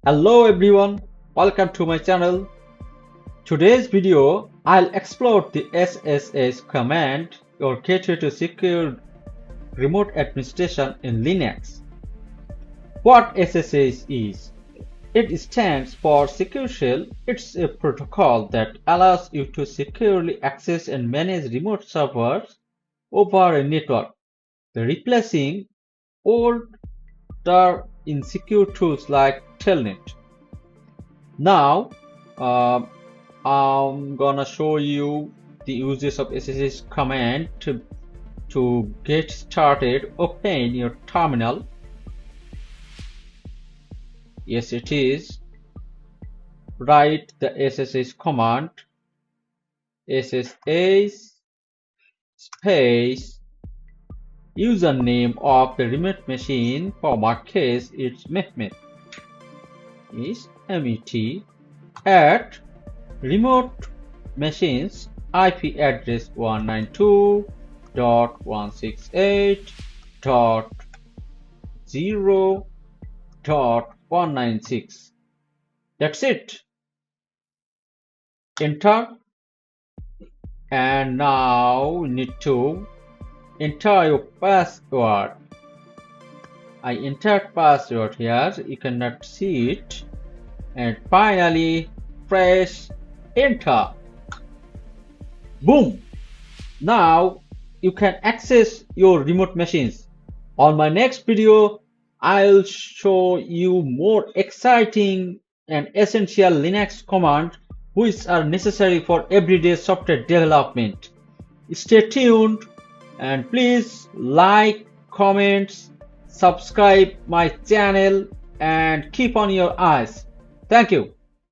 Hello everyone, welcome to my channel. Today's video, I'll explore the SSH command, your gateway to secure remote administration in Linux. What SSH is? It stands for Secure Shell. It's a protocol that allows you to securely access and manage remote servers over a network, replacing older insecure tools like Telnet. Now, uh, I'm gonna show you the uses of SSH command to get started. Open your terminal. Yes, it is. Write the SSH command. SSH space username of the remote machine. For my case, it's Mehmet. Is MET at remote machines IP address 192.168.0.196. That's it. Enter. And now you need to enter your password. I entered password here. You cannot see it. And finally press enter. Boom! Now you can access your remote machines. On my next video, I'll show you more exciting and essential Linux commands which are necessary for everyday software development. Stay tuned and please like, comment, subscribe my channel and keep on your eyes. Thank you.